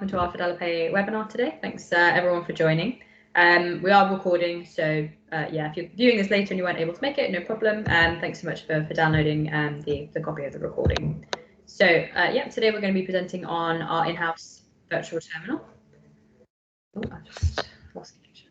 welcome to our Fidelipay webinar today. Thanks everyone for joining. We are recording, so yeah, if you're viewing this later and you weren't able to make it, no problem. Thanks so much for downloading the copy of the recording. So yeah, today we're going to be presenting on our in-house virtual terminal. Oh, I just lost connection.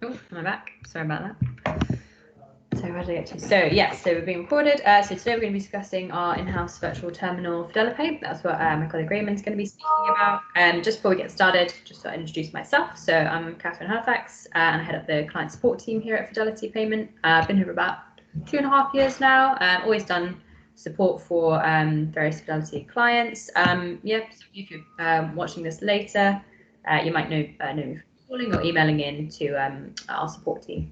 Oh, am I back? Sorry about that. So where did I get to? So yeah, so we're being recorded. So today we're going to be discussing our in-house virtual terminal Fidelipay. That's what my colleague Raymond's going to be speaking about. Just before we get started, just to introduce myself. So I'm Catherine Halifax, and I head up the client support team here at Fidelity Payment. I've been here for about 2.5 years now. Always done support for various Fidelity clients. Yeah, so if you're watching this later, you might know me from calling or emailing in to our support team.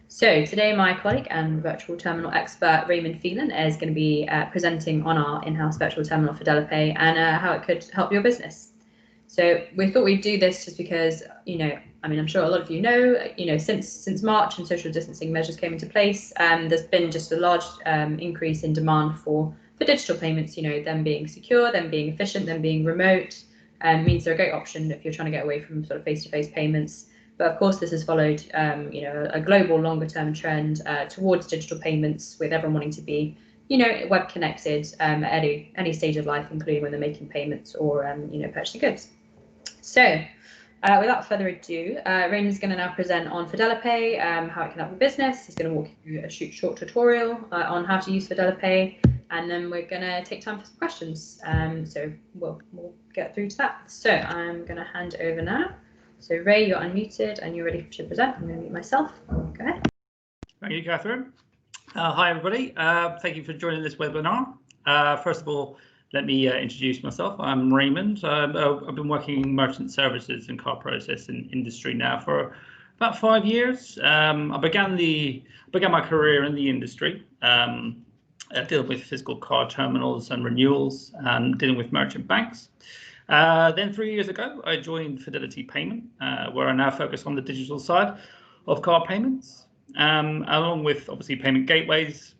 So today my colleague and virtual terminal expert Raymond Phelan is going to be presenting on our in-house virtual terminal Fidelipay and how it could help your business. So we thought we'd do this just because, I mean, I'm sure a lot of you know, since March and social distancing measures came into place, there's been just a large increase in demand for digital payments, them being secure, them being efficient, them being remote, means they're a great option if you're trying to get away from sort of face-to-face payments. But of course, this has followed, a global longer-term trend towards digital payments, with everyone wanting to be, web connected at any stage of life, including when they're making payments or, purchasing goods. So, without further ado, Raymond's going to now present on Fidelipay, how it can help your business. He's going to walk you through a short tutorial on how to use Fidelipay, and then we're going to take time for some questions. So we'll get through to that. So I'm going to hand over now. So Ray, you're unmuted and you're ready to present. I'm going to mute myself. Go ahead. Thank you, Catherine. Hi, everybody. Thank you for joining this webinar. First of all, let me introduce myself. I'm Raymond. I've been working in merchant services and card processing industry now for about 5 years. I began my career in the industry, dealing with physical card terminals and renewals and dealing with merchant banks. Then 3 years ago, I joined Fidelity Payment, where I now focus on the digital side of card payments, along with obviously payment gateways,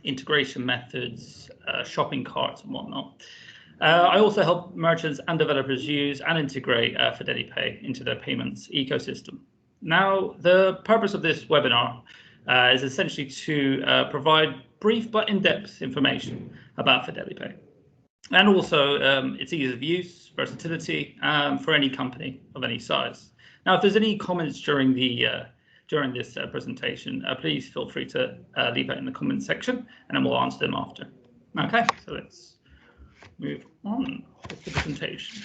integration methods, shopping carts and whatnot. I also help merchants and developers use and integrate Fidelipay into their payments ecosystem. Now, the purpose of this webinar is essentially to provide brief but in-depth information about Fidelipay. And also its ease of use, versatility for any company of any size. Now, if there's any comments during this presentation, please feel free to leave it in the comment section, and then we'll answer them after. Okay, so let's move on with the presentation.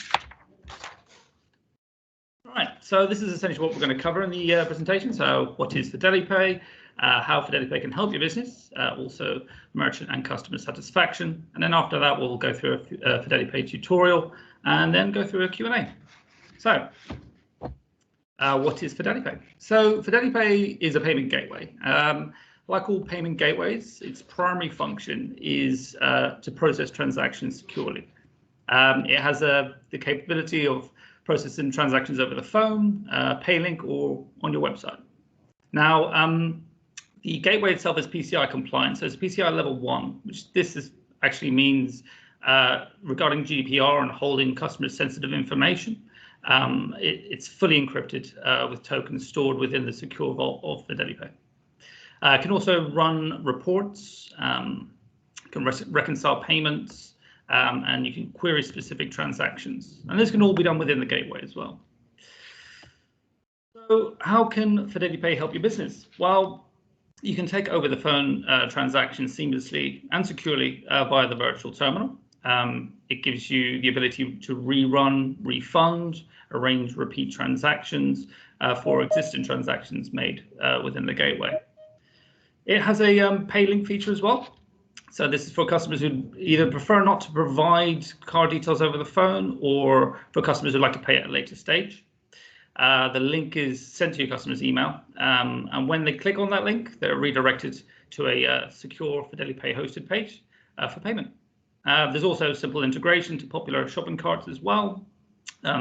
All right, so this is essentially what we're going to cover in the presentation. So, what is Fidelipay? How Fidelipay can help your business, also merchant and customer satisfaction. And then after that, we'll go through a Fidelipay tutorial and then go through a Q&A. So what is Fidelipay? So Fidelipay is a payment gateway. Like all payment gateways, its primary function is to process transactions securely. It has the capability of processing transactions over the phone, PayLink, or on your website. Now, the gateway itself is PCI compliant, so it's PCI level 1, which actually means regarding GDPR and holding customers' sensitive information. It's fully encrypted with tokens stored within the secure vault of Fidelipay. It can also run reports, can reconcile payments, and you can query specific transactions. And this can all be done within the gateway as well. So how can Fidelipay help your business? Well, you can take over the phone transactions seamlessly and securely via the virtual terminal. It gives you the ability to rerun, refund, arrange repeat transactions for existing transactions made within the gateway. It has a PayLink feature as well. So this is for customers who either prefer not to provide card details over the phone, or for customers who like to pay at a later stage. The link is sent to your customer's email, and when they click on that link, they're redirected to a secure Fidelipay hosted page for payment. There's also simple integration to popular shopping carts as well,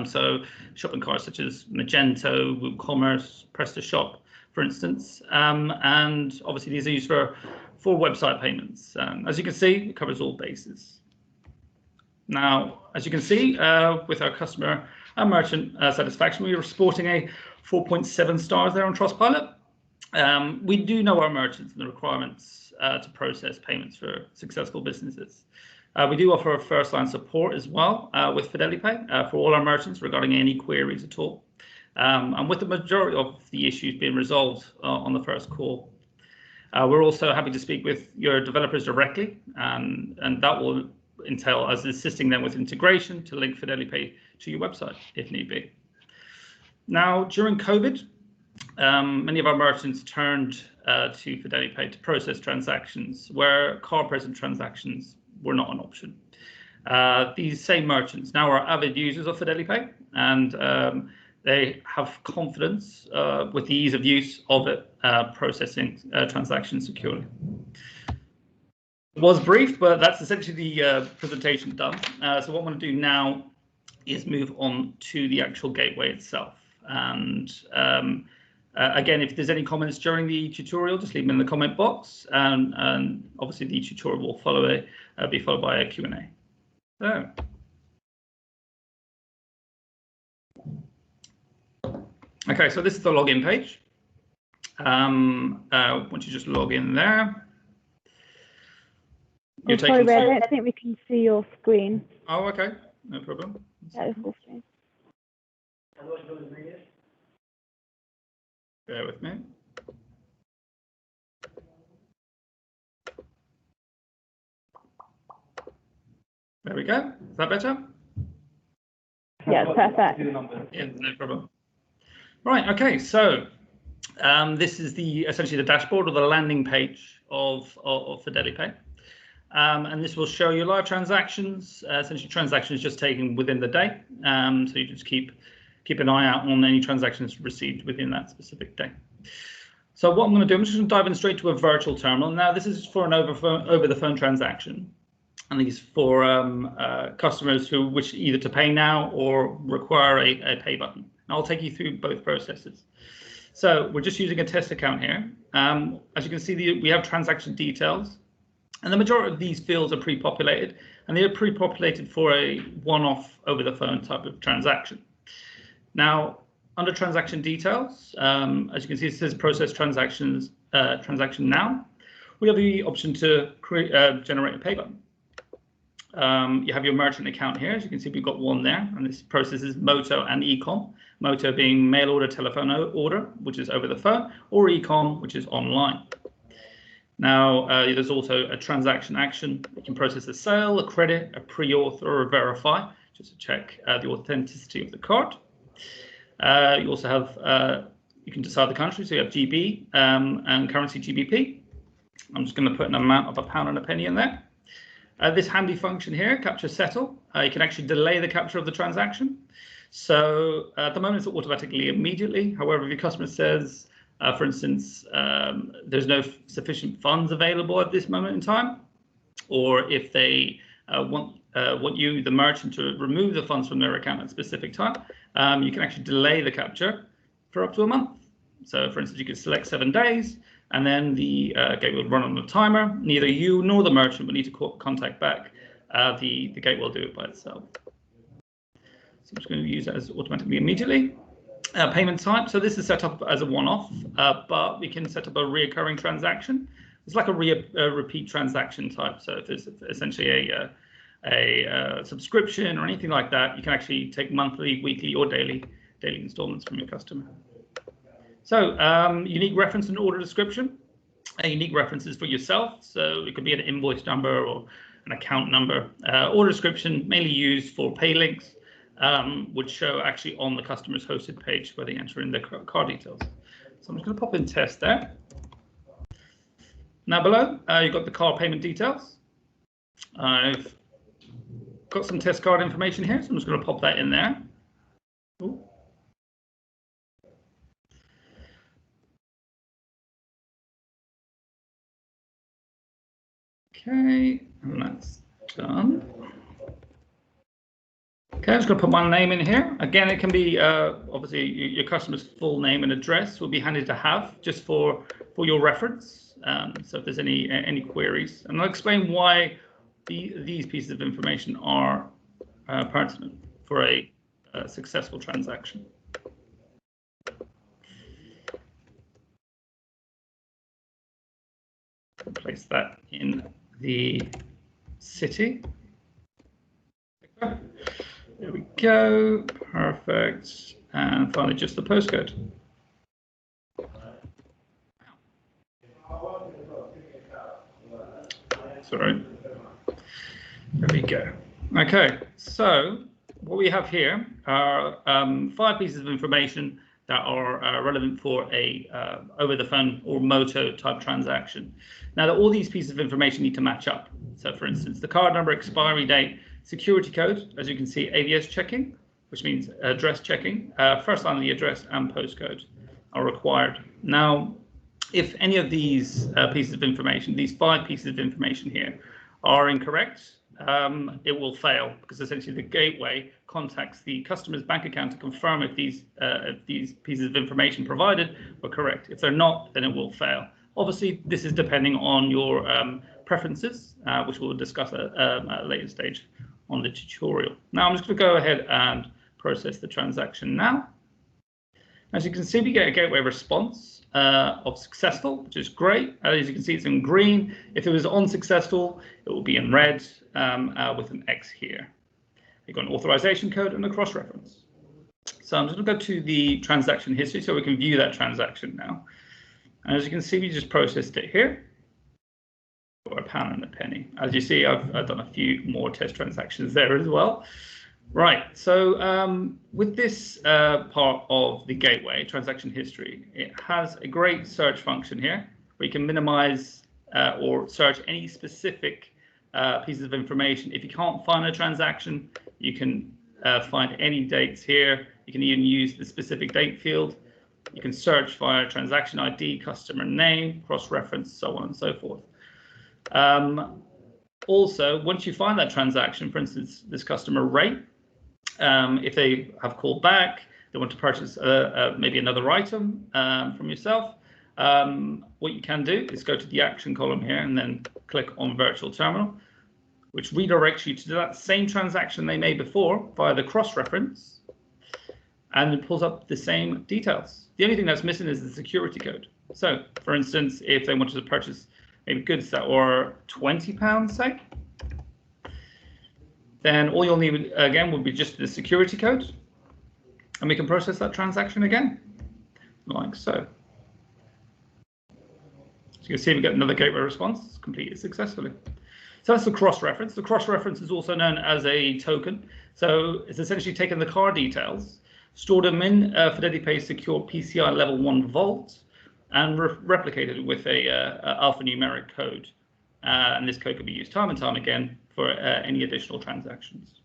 So shopping carts such as Magento, WooCommerce, PrestaShop, for instance. And obviously these are used for website payments. As you can see, it covers all bases. Now, as you can see, with our customer and merchant satisfaction, we are sporting a 4.7 stars there on Trustpilot. We do know our merchants and the requirements to process payments for successful businesses. We do offer first-line support as well with Fidelipay for all our merchants regarding any queries at all. And with the majority of the issues being resolved on the first call. We're also happy to speak with your developers directly, and that will entail us assisting them with integration to link Fidelipay to your website if need be. Now, during COVID, many of our merchants turned to Fidelipay to process transactions where card-present transactions were not an option. These same merchants now are avid users of Fidelipay, and they have confidence with the ease of use of it processing transactions securely. It was brief, but that's essentially the presentation done. So what I'm going to do now is move on to the actual gateway itself. And again, if there's any comments during the tutorial, just leave them in the comment box. And obviously the tutorial will be followed by a Q&A. So. Okay, so this is the login page. Once you just log in there. Sorry, Red, I don't think we can see your screen. Oh, okay, no problem. That is full screen. Bear with me. There we go. Is that better? Yeah, perfect. Yeah, no problem. Right, okay, so this is essentially the dashboard or the landing page of Fidelipay. And this will show you live transactions, essentially transactions just taken within the day. So you just keep an eye out on any transactions received within that specific day. So what I'm going to do, I'm just going to dive in straight to a virtual terminal. Now, this is for an over-the-phone transaction. And these for customers who wish either to pay now or require a pay button. And I'll take you through both processes. So we're just using a test account here. As you can see, we have transaction details. And the majority of these fields are pre-populated. And they're pre-populated for a one-off over-the-phone type of transaction. Now, under transaction details, as you can see, it says process transaction now. We have the option to generate a pay button. You have your merchant account here. As you can see, we've got one there, and this processes Moto and Ecom. Moto being mail order, telephone order, which is over the phone, or Ecom, which is online. Now, there's also a transaction action. You can process a sale, a credit, a pre-auth, or a verify, just to check the authenticity of the card. You also have, you can decide the country, so you have GB and currency GBP. I'm just going to put an amount of £1 and a penny in there. This handy function here, capture settle, you can actually delay the capture of the transaction. So at the moment, it's automatically immediately. However, if your customer says, for instance, there's no sufficient funds available at this moment in time, or if they want you, the merchant, to remove the funds from their account at a specific time, you can actually delay the capture for up to a month. So, for instance, you could select 7 days, and then the gateway will run on a timer. Neither you nor the merchant will need to contact back. The gateway will do it by itself. So I'm just going to use that as automatically immediately. Payment type. So this is set up as a one-off, but we can set up a reoccurring transaction. It's like a repeat transaction type. So if there's essentially a subscription or anything like that, you can actually take monthly, weekly, or daily installments from your customer. So unique reference and order description. A unique reference is for yourself. So it could be an invoice number or an account number. Order description, mainly used for pay links, would show actually on the customer's hosted page where they enter in their card details. So I'm just going to pop in test there. Now below, you've got the card payment details. I've got some test card information here, so I'm just going to pop that in there. Ooh. Okay, and that's done. Okay, I'm just going to put my name in here. Again, it can be obviously your customer's full name and address will be handy to have just for your reference. So if there's any queries, and I'll explain why these pieces of information are pertinent for a successful transaction. Place that in the city. There we go. Perfect. And finally, just the postcode. Sorry. There we go. Okay, so what we have here are 5 pieces of information that are relevant for a over the phone or Moto type transaction. Now, all these pieces of information need to match up. So, for instance, the card number, expiry date, security code, as you can see, AVS checking, which means address checking, first line of the address and postcode are required. Now, if any of these pieces of information, these 5 pieces of information here, are incorrect, it will fail because essentially the gateway contacts the customer's bank account to confirm if these pieces of information provided were correct. If they're not, then it will fail. Obviously, this is depending on your preferences, which we'll discuss at a later stage on the tutorial. Now, I'm just going to go ahead and process the transaction now. As you can see, we get a gateway response of successful, which is great. As you can see, it's in green. If it was unsuccessful, it will be in red with an X here. You've got an authorization code and a cross-reference. So I'm just going to go to the transaction history so we can view that transaction now. And as you can see, we just processed it here for £1 and a penny. As you see, I've done a few more test transactions there as well. Right, so with this part of the gateway, transaction history, it has a great search function here where you can minimize or search any specific pieces of information. If you can't find a transaction, you can find any dates here. You can even use the specific date field. You can search via transaction ID, customer name, cross-reference, so on and so forth. Also, once you find that transaction, for instance, this customer rate, if they have called back, they want to purchase maybe another item from yourself, what you can do is go to the action column here and then click on virtual terminal, which redirects you to that same transaction they made before via the cross-reference, and it pulls up the same details. The only thing that's missing is the security code. So, for instance, if they wanted to purchase maybe goods that were £20, say, then all you'll need again would be just the security code, and we can process that transaction again, like so. So you can see we get another gateway response completed successfully. So that's the cross-reference. The cross-reference is also known as a token. So it's essentially taken the card details, stored them in Fidelipay secure PCI level 1 vault, and replicated it with a alphanumeric code. And this code can be used time and time again for any additional transactions.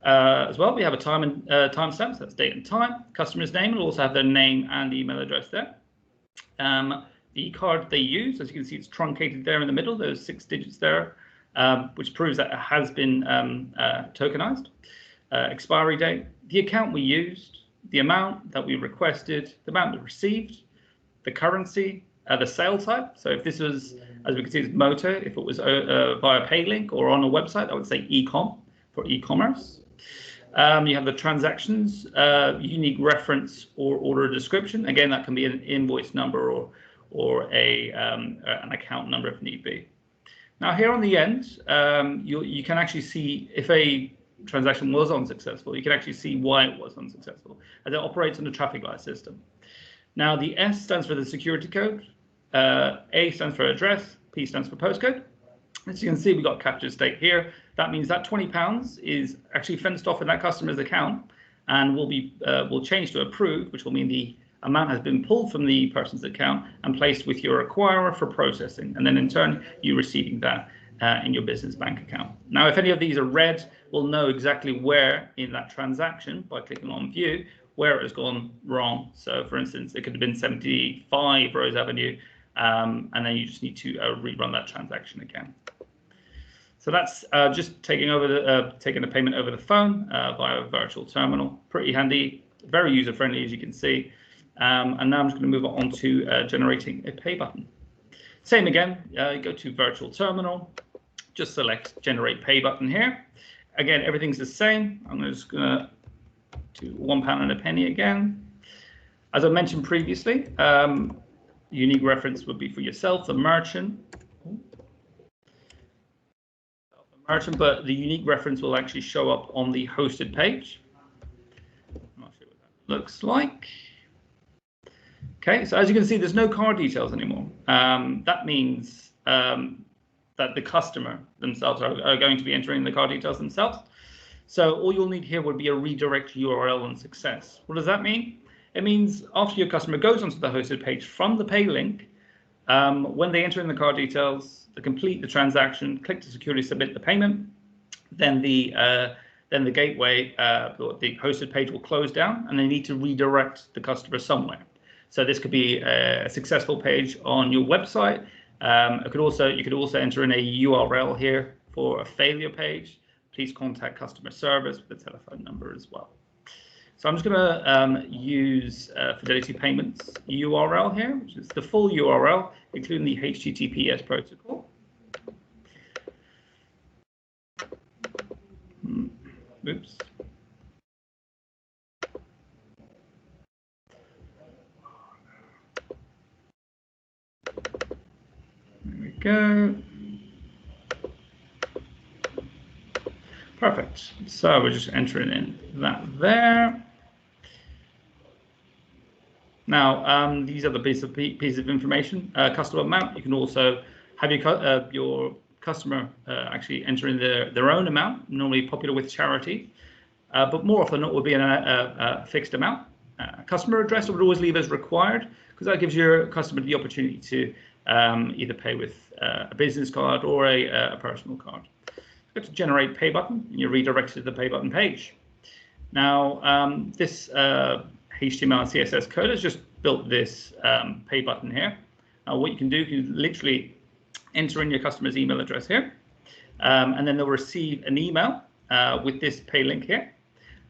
As well, we have a timestamp, so that's date and time. Customer's name will also have their name and email address there. The card they use, as you can see, it's truncated there in the middle, those 6 digits there, which proves that it has been tokenized. Expiry date, the account we used, the amount that we requested, the amount we received, the currency, the sale type. So if this was, as we can see, it's Moto, if it was via Paylink or on a website, I would say e-com for e-commerce. You have the transactions, unique reference or order description. Again, that can be an invoice number or an account number if need be. Now here on the end, you can actually see if a transaction was unsuccessful. You can actually see why it was unsuccessful, as it operates on a traffic light system. Now the S stands for the security code, A stands for address, P stands for postcode. As you can see, we've got capture state here. That means that £20 is actually fenced off in that customer's account and will change to approved, which will mean the amount has been pulled from the person's account and placed with your acquirer for processing, and then in turn you receiving that in your business bank account. Now, if any of these are red, we'll know exactly where in that transaction by clicking on view where it has gone wrong. So, for instance, it could have been 75 Rose Avenue, and then you just need to rerun that transaction again. So that's just taking the payment over the phone via a virtual terminal. Pretty handy, very user-friendly, as you can see. And now I'm just going to move on to generating a pay button. Same again, you go to virtual terminal, just select generate pay button here. Again, everything's the same. I'm just going to do £1.01 again. As I mentioned previously, unique reference would be for yourself, the merchant. But the unique reference will actually show up on the hosted page. I'll show you what that looks like. Okay, so as you can see, there's no card details anymore. That means that the customer themselves are going to be entering the card details themselves. So all you'll need here would be a redirect URL on success. What does that mean? It means after your customer goes onto the hosted page from the pay link, when they enter in the card details, they complete the transaction, click to securely submit the payment, then the gateway, the hosted page will close down, and they need to redirect the customer somewhere. So this could be a successful page on your website. You could also enter in a URL here for a failure page. Please contact customer service with a telephone number as well. So I'm just going to use Fidelity Payments URL here, which is the full URL, including the HTTPS protocol. Oops. There we go. Perfect. So we're just entering in that there. Now, these are the piece of information. Customer amount. You can also have your customer actually enter in their own amount. Normally popular with charity, but more often it will be a fixed amount. Customer address would always leave as required, because that gives your customer the opportunity to either pay with a business card or a personal card. Go to generate pay button, and you're redirected to the pay button page. Now, this HTML and CSS code has just built this pay button here. What you can do, you can literally enter in your customer's email address here, and then they'll receive an email with this pay link here.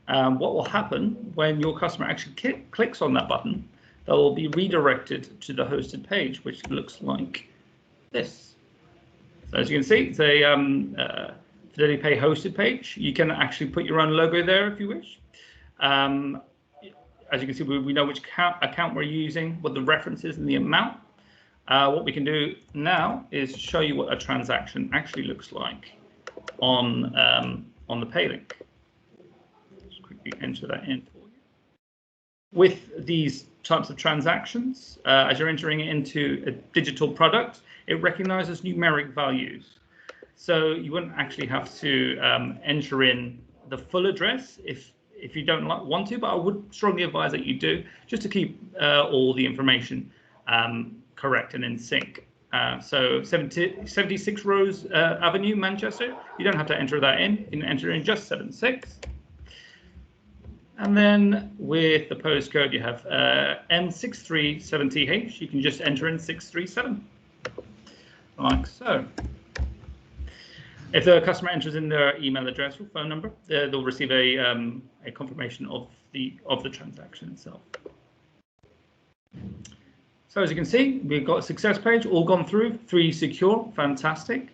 What will happen when your customer actually clicks on that button, they'll be redirected to the hosted page, which looks like this. So as you can see, it's a Fidelipay hosted page. You can actually put your own logo there if you wish. As you can see, we know which account we're using, what the reference is, and the amount. What we can do now is show you what a transaction actually looks like on the pay link. Just quickly enter that in for you. With these types of transactions, as you're entering it into a digital product, it recognizes numeric values. So you wouldn't actually have to enter in the full address if you don't want to, but I would strongly advise that you do, just to keep all the information correct and in sync. So 76 Rose Avenue, Manchester, you don't have to enter that in. You can enter in just 76. And then with the postcode, you have M637TH. You can just enter in 637, like so. If the customer enters in their email address or phone number, they'll receive a confirmation of the transaction itself. So as you can see, we've got a success page all gone through, 3 secure, fantastic.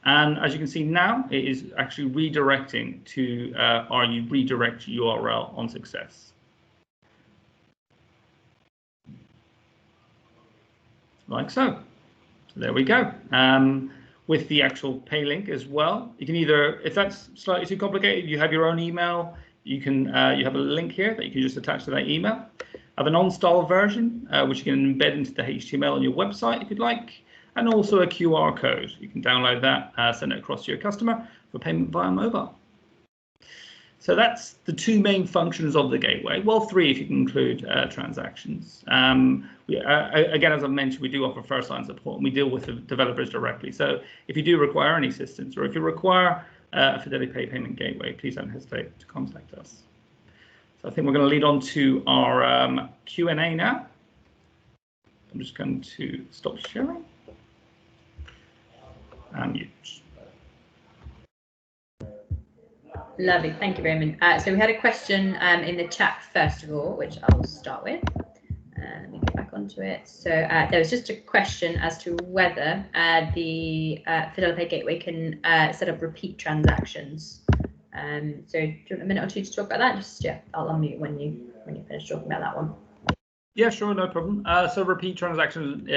And as you can see now, it is actually redirecting to our redirect URL on success. Like so. So there we go. With the actual pay link as well, you can either, if that's slightly too complicated, you have your own email. You can you have a link here that you can just attach to that email. I have an on-style version, which you can embed into the HTML on your website if you'd like, and also a QR code. You can download that, send it across to your customer for payment via mobile. So that's the 2 main functions of the gateway. Well, 3 if you can include transactions. Again, as I mentioned, we do offer first-line support, and we deal with the developers directly. So if you do require any assistance, or if you require a Fidelipay payment gateway, please don't hesitate to contact us. So I think we're going to lead on to our Q&A now. I'm just going to stop sharing and mute. Lovely, thank you, Raymond. So we had a question in the chat first of all, which I will start with. Let me get back onto it. So there was just a question as to whether the Fidelipay Gateway can set up repeat transactions. So do you want a minute or two to talk about that? Just I'll unmute when you finish talking about that one. Yeah, sure, no problem. So repeat transactions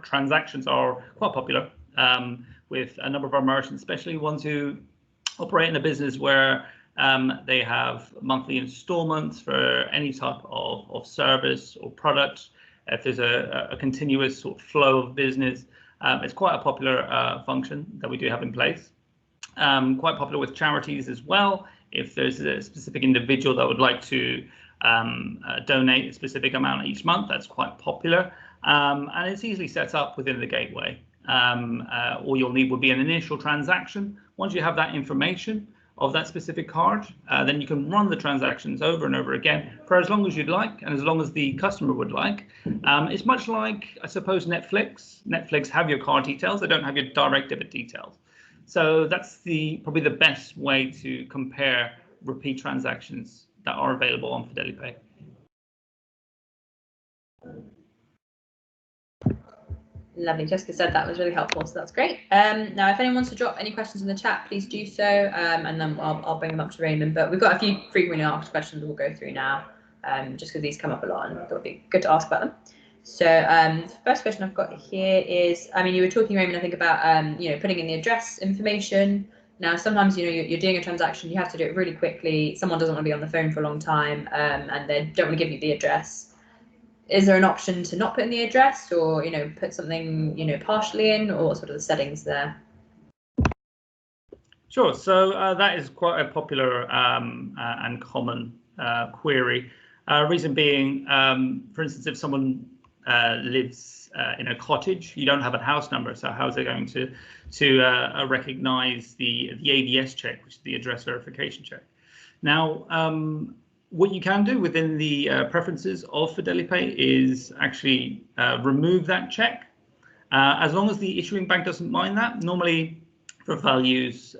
transactions are quite popular with a number of our merchants, especially ones who operate in a business where they have monthly installments for any type of service or product. If there's a continuous sort of flow of business, it's quite a popular function that we do have in place. Quite popular with charities as well. If there's a specific individual that would like to donate a specific amount each month, that's quite popular. And it's easily set up within the gateway. All you'll need would be an initial transaction. Once you have that information of that specific card, then you can run the transactions over and over again for as long as you'd like and as long as the customer would like. It's much like, I suppose, Netflix. Netflix have your card details, they don't have your direct debit details. So that's probably the best way to compare repeat transactions that are available on Fidelipay. Lovely, Jessica said that was really helpful, so that's great. Now, if anyone wants to drop any questions in the chat, please do so, and then I'll bring them up to Raymond. But we've got a few frequently asked questions we'll go through now, just because these come up a lot and I thought it'd be good to ask about them. So the first question I've got here is, I mean, you were talking, Raymond, I think about putting in the address information. Now, sometimes you're doing a transaction, you have to do it really quickly. Someone doesn't want to be on the phone for a long time, and they don't want to give you the address. Is there an option to not put in the address, or put something partially in, or what sort of the settings there? Sure. So that is quite a popular and common query. Reason being, for instance, if someone lives in a cottage, you don't have a house number, so how is it going to recognize the AVS check, which is the address verification check? Now, what you can do within the preferences of Fidelipay is actually remove that check, as long as the issuing bank doesn't mind that. Normally, for values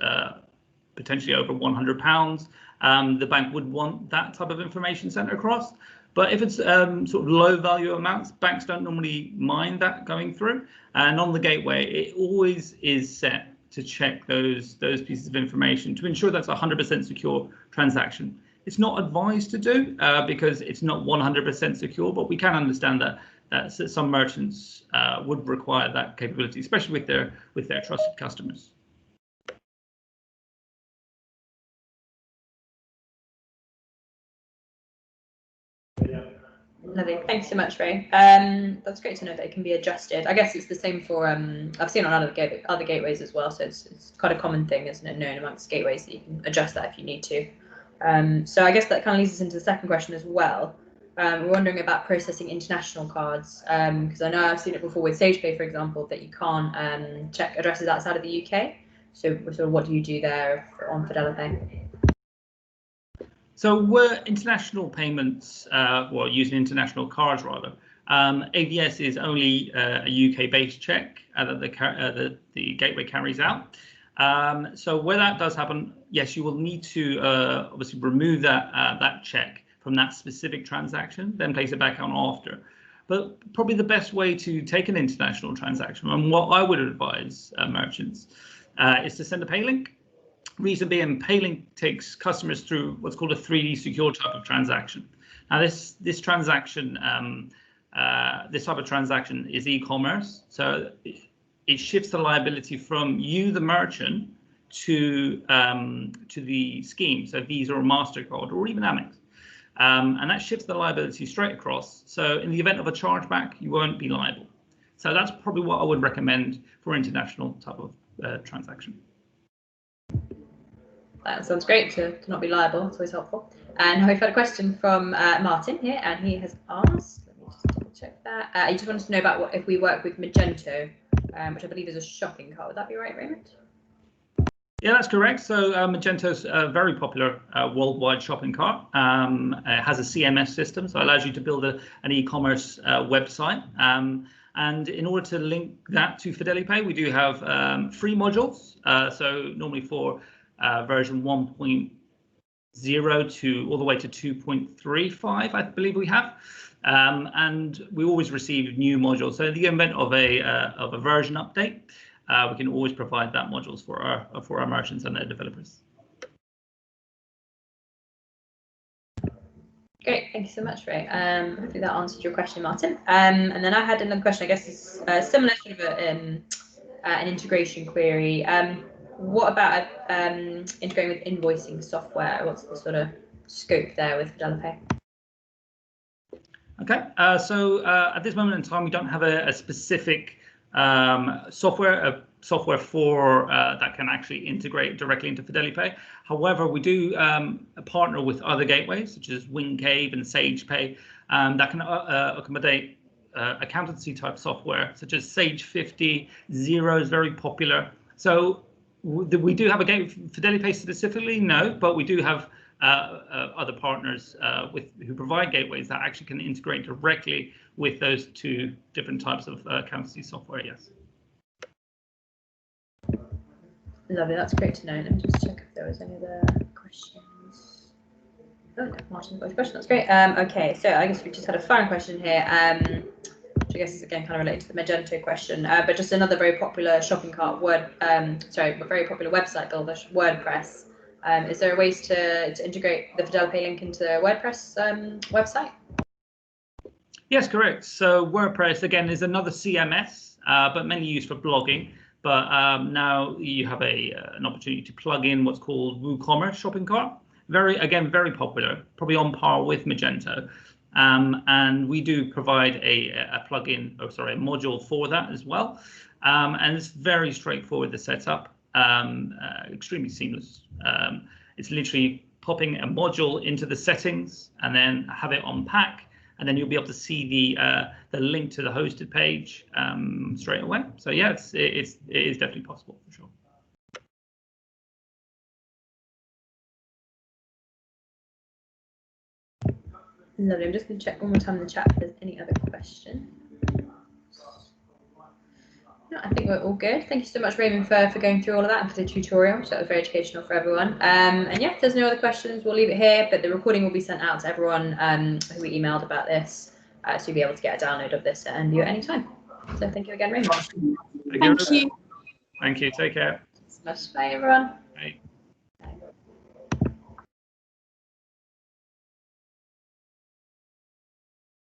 potentially over £100, the bank would want that type of information sent across. But if it's sort of low value amounts, banks don't normally mind that going through. And on the gateway, it always is set to check those pieces of information to ensure that's a 100% secure transaction. It's not advised to do because it's not 100% secure, but we can understand that some merchants would require that capability, especially with their trusted customers. Lovely, thanks so much, Ray. That's great to know that it can be adjusted. I guess it's the same for I've seen on other gateways as well, so it's quite a common thing, isn't it, known amongst gateways that you can adjust that if you need to. So I guess that kind of leads us into the second question as well. We're wondering about processing international cards, because I know I've seen it before with SagePay, for example, that you can't check addresses outside of the UK. So sort of what do you do there on Fidelipay? So we're international payments, well, using international cards rather. AVS is only a UK-based check that the gateway carries out. So where that does happen, yes, you will need to obviously remove that check from that specific transaction, then place it back on after. But probably the best way to take an international transaction, and what I would advise merchants, is to send a pay link. Reason being, Paylink takes customers through what's called a 3D secure type of transaction. Now, this transaction, this type of transaction is e-commerce, so it shifts the liability from you, the merchant, to the scheme, so Visa or MasterCard or even Amex, and that shifts the liability straight across. So in the event of a chargeback, you won't be liable. So that's probably what I would recommend for international type of transaction. That sounds great to not be liable. It's always helpful. And we've had a question from Martin here, and he has asked, let me just double check that. He just wanted to know about if we work with Magento, which I believe is a shopping cart. Would that be right, Raymond? Yeah, that's correct. So Magento's a very popular worldwide shopping cart. It has a CMS system, so it allows you to build an e-commerce website. And in order to link that to Fidelipay, we do have free modules. So normally for version 1.0 to all the way to 2.35, I believe we have. And we always receive new modules. So in the event of a version update, we can always provide that modules for our merchants and their developers. Great, thank you so much, Ray. Hopefully that answered your question, Martin. And then I had another question, I guess it's similar to an integration query. What about integrating with invoicing software? What's the sort of scope there with Fidelipay? Okay, so at this moment in time, we don't have a specific software for that can actually integrate directly into Fidelipay. However, we do partner with other gateways such as WinCave and SagePay that can accommodate accountancy type software such as Sage 50. Xero is very popular. So we do have a gateway for Fidelipay specifically, no, but we do have other partners who provide gateways that actually can integrate directly with those two different types of accountancy software. Yes. Lovely, that's great to know. Let me just check if there was any other questions. Oh, no, Martin's got a question. That's great. Okay, so I guess we just had a final question here, which I guess is again kind of related to the Magento question, but just another very popular shopping cart very popular website builder, WordPress. Is there ways to integrate the Fidelipay link into the WordPress website? Yes, correct. So WordPress again is another CMS, but mainly used for blogging. But now you have an opportunity to plug in what's called WooCommerce shopping cart. Very popular, probably on par with Magento. And we do provide a plugin, a module for that as well. And it's very straightforward to set up, extremely seamless. It's literally popping a module into the settings and then have it unpack. And then you'll be able to see the link to the hosted page straight away. So yeah, it is definitely possible for sure. Lovely. I'm just going to check one more time in the chat if there's any other questions. No, I think we're all good. Thank you so much, Raymond, for going through all of that and for the tutorial. So that was very educational for everyone. And yeah, if there's no other questions, we'll leave it here. But the recording will be sent out to everyone who we emailed about this. So you'll be able to get a download of this and view it anytime. So thank you again, Raymond. Thank you. Thank you. Take care. Bye, everyone. Bye.